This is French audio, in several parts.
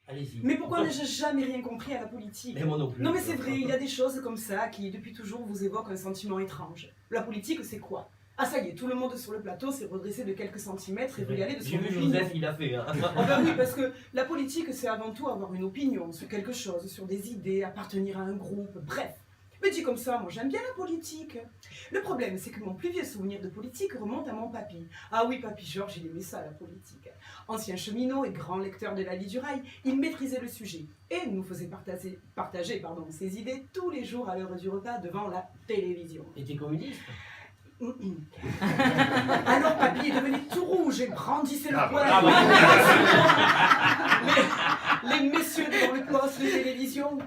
Allez-y. Mais pourquoi n'ai-je jamais rien compris à la politique? Mais moi non plus. Non mais c'est vrai, il y a des choses comme ça qui depuis toujours vous évoquent un sentiment étrange. La politique c'est quoi? Ah ça y est, tout le monde sur le plateau s'est redressé de quelques centimètres et veut y aller de son J'ai vu opinion. Joseph, il a fait. Hein. Oh ben oui, parce que la politique c'est avant tout avoir une opinion sur quelque chose, sur des idées, appartenir à un groupe, bref. Mais dit comme ça, moi j'aime bien la politique. Le problème, c'est que mon plus vieux souvenir de politique remonte à mon papy. Ah oui, papy Georges, il aimait ça, la politique. Ancien cheminot et grand lecteur de la Vie du Rail, il maîtrisait le sujet et nous faisait partager ses idées tous les jours à l'heure du repas devant la télévision. Et t'es communiste? Alors papy est devenu tout rouge et brandissait le poing. Les messieurs devant le poste de télévision.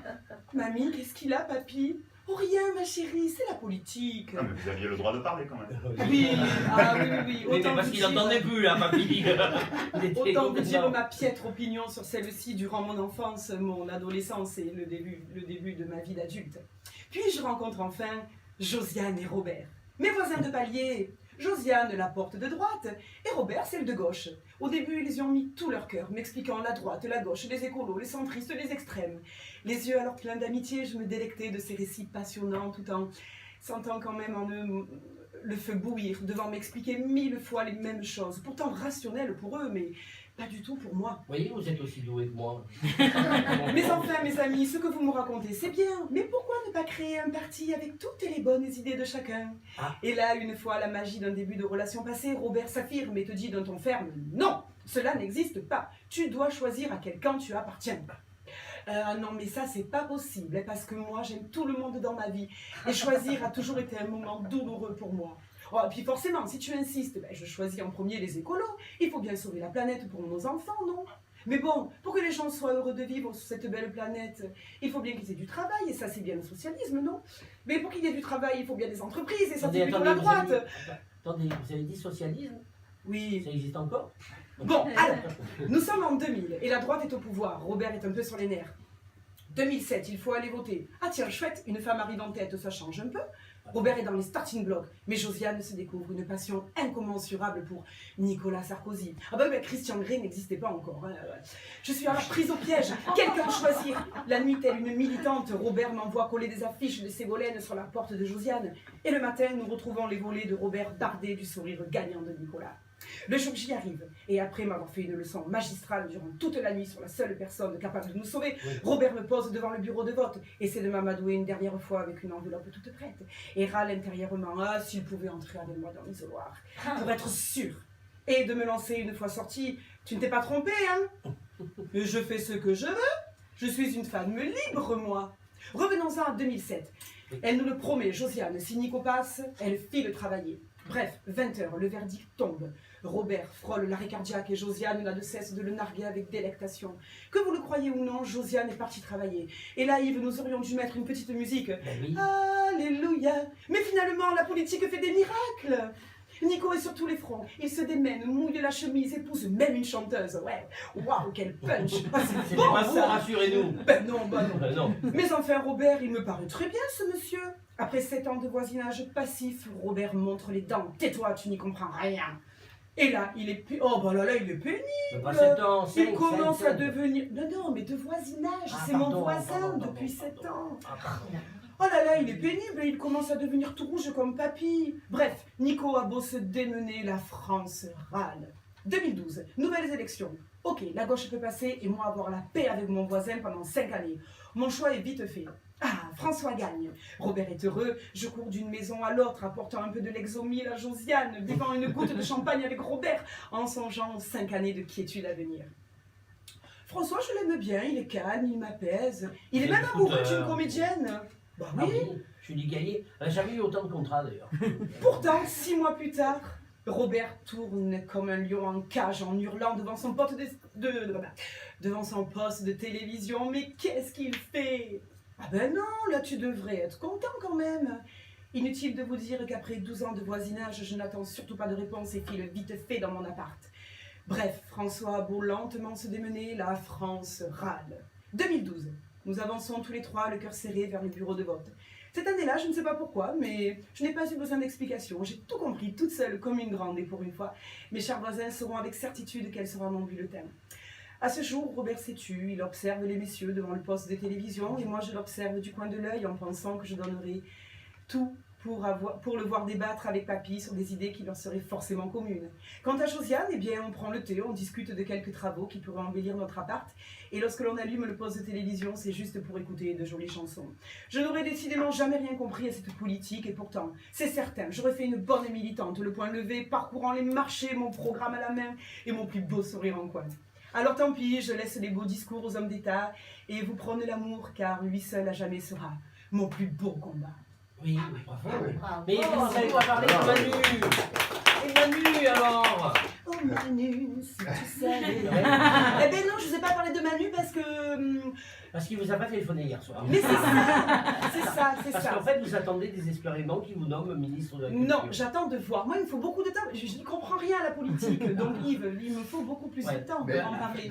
Mamie, qu'est-ce qu'il a, papy? Oh rien, ma chérie, c'est la politique. Ah, mais vous aviez le droit de parler quand même. Oui, ah oui. Mais parce qu'il n'entendait plus, hein, papy. Autant vous dire ma piètre opinion sur celle-ci durant mon enfance, mon adolescence et le début de ma vie d'adulte. Puis je rencontre enfin Josiane et Robert, mes voisins de palier. Josiane, la porte de droite, et Robert, celle de gauche. Au début, ils y ont mis tout leur cœur, m'expliquant la droite, la gauche, les écolos, les centristes, les extrêmes. Les yeux alors pleins d'amitié, je me délectais de ces récits passionnants, tout en sentant quand même en eux le feu bouillir, devant m'expliquer 1000 fois les mêmes choses, pourtant rationnelles pour eux, mais pas du tout pour moi. Voyez, vous êtes aussi doué que moi. Mais enfin, mes amis, ce que vous me racontez, c'est bien. Mais pourquoi ne pas créer un parti avec toutes les bonnes idées de chacun? Et là, une fois la magie d'un début de relation passée, Robert s'affirme et te dit d'un ton ferme, non, cela n'existe pas. Tu dois choisir à quel camp tu appartiens. Non, mais ça, c'est pas possible, parce que moi, j'aime tout le monde dans ma vie. Et choisir a toujours été un moment douloureux pour moi. Oh, et puis forcément, si tu insistes, je choisis en premier les écolos. Il faut bien sauver la planète pour nos enfants, non? Mais bon, pour que les gens soient heureux de vivre sur cette belle planète, il faut bien qu'ils aient du travail, et ça c'est bien le socialisme, non? Mais pour qu'il y ait du travail, il faut bien des entreprises, et ça c'est plutôt la droite. Attendez, vous avez dit socialisme? Oui. Ça existe encore? Bon, alors, nous sommes en 2000, et la droite est au pouvoir. Robert est un peu sur les nerfs. 2007, il faut aller voter. Ah tiens, chouette, une femme arrive en tête, ça change un peu. Robert est dans les starting blocks, mais Josiane se découvre une passion incommensurable pour Nicolas Sarkozy. Ah bah Christian Grey n'existait pas encore. Hein. Je suis alors prise au piège. Quelqu'un choisir. La nuit, telle une militante, Robert m'envoie coller des affiches de Ségolène sur la porte de Josiane. Et le matin, nous retrouvons les volets de Robert bardés du sourire gagnant de Nicolas. Le jour J arrive, et après m'avoir fait une leçon magistrale durant toute la nuit sur la seule personne capable de nous sauver, Robert me pose devant le bureau de vote, essaie de m'amadouer une dernière fois avec une enveloppe toute prête, et râle intérieurement, ah, s'il pouvait entrer avec moi dans l'isoloir, pour être sûr, et de me lancer une fois sorti, tu ne t'es pas trompé, hein? Mais je fais ce que je veux, je suis une femme libre, moi. Revenons-en à 2007. Elle nous le promet, Josiane, si Nico passe, elle file travailler. Bref, 20h, le verdict tombe. Robert frôle l'arrêt cardiaque et Josiane n'a de cesse de le narguer avec délectation. Que vous le croyez ou non, Josiane est partie travailler. Et là, Yves, nous aurions dû mettre une petite musique. Oui. Alléluia! Mais finalement, la politique fait des miracles! Nico est sur tous les fronts. Il se démène, mouille la chemise, épouse même une chanteuse. Ouais, waouh, quel punch! C'est pas ça, rassurez-nous. Ben non, bah non. Non. Mais enfin, Robert, il me paraît très bien, ce monsieur. Après 7 ans de voisinage passif, Robert montre les dents. Tais-toi, tu n'y comprends rien. Et là, il est oh bah là, il est pénible. Pas 7 ans, Il commence à devenir... Non, mais de voisinage. C'est mon voisin depuis 7 ans. Oh là là, il est pénible. Il commence à devenir tout rouge comme papy. Bref, Nico a beau se démener, la France râle. 2012, nouvelles élections. Ok, la gauche peut passer et moi avoir la paix avec mon voisin pendant 5 années. Mon choix est vite fait. Ah, François gagne. Robert est heureux. Je cours d'une maison à l'autre, apportant un peu de Lexomil à Josiane, buvant une goutte de champagne avec Robert, en songeant aux 5 années de quiétude à venir. François, je l'aime bien, il est calme, il m'apaise. Il est même amoureux d'une comédienne. Bah oui. Ah oui, Julie Gaillet. Elle n'a jamais eu autant de contrats d'ailleurs. Pourtant, 6 mois plus tard, Robert tourne comme un lion en cage en hurlant devant son poste devant son poste de télévision. Mais qu'est-ce qu'il fait? Ah ben non, là tu devrais être content quand même. Inutile de vous dire qu'après 12 ans de voisinage, je n'attends surtout pas de réponse et file vite fait dans mon appart. Bref, François a beau lentement se démener, la France râle. 2012, nous avançons tous les trois, le cœur serré, vers le bureau de vote. Cette année-là, je ne sais pas pourquoi, mais je n'ai pas eu besoin d'explications. J'ai tout compris, toute seule, comme une grande, et pour une fois, mes chers voisins sauront avec certitude quel sera mon bulletin. À ce jour, Robert s'est tu, il observe les messieurs devant le poste de télévision et moi je l'observe du coin de l'œil en pensant que je donnerai tout pour le voir débattre avec papy sur des idées qui leur seraient forcément communes. Quant à Josiane, eh bien on prend le thé, on discute de quelques travaux qui pourraient embellir notre appart et lorsque l'on allume le poste de télévision, c'est juste pour écouter de jolies chansons. Je n'aurais décidément jamais rien compris à cette politique et pourtant, c'est certain, j'aurais fait une bonne militante, le poing levé, parcourant les marchés, mon programme à la main et mon plus beau sourire en coin. Alors tant pis, je laisse les beaux discours aux hommes d'État et vous prône l'amour car lui seul à jamais sera mon plus beau combat. Oui, bravo. Bravo. Mais vous n'avez pas parlé de Manu. Et Manu alors? Oh Manu, si tu savais. Ouais. Eh ben non, je ne vous ai pas parlé de Manu parce que... Parce qu'il vous a pas téléphoné hier soir. Mais c'est ça, c'est Parce ça. qu'en fait, vous attendez désespérément qu'il vous nomme ministre de la Culture. Non, j'attends de voir. Moi, il me faut beaucoup de temps. Je n'y comprends rien à la politique. Donc Yves, il me faut beaucoup plus de temps pour en parler.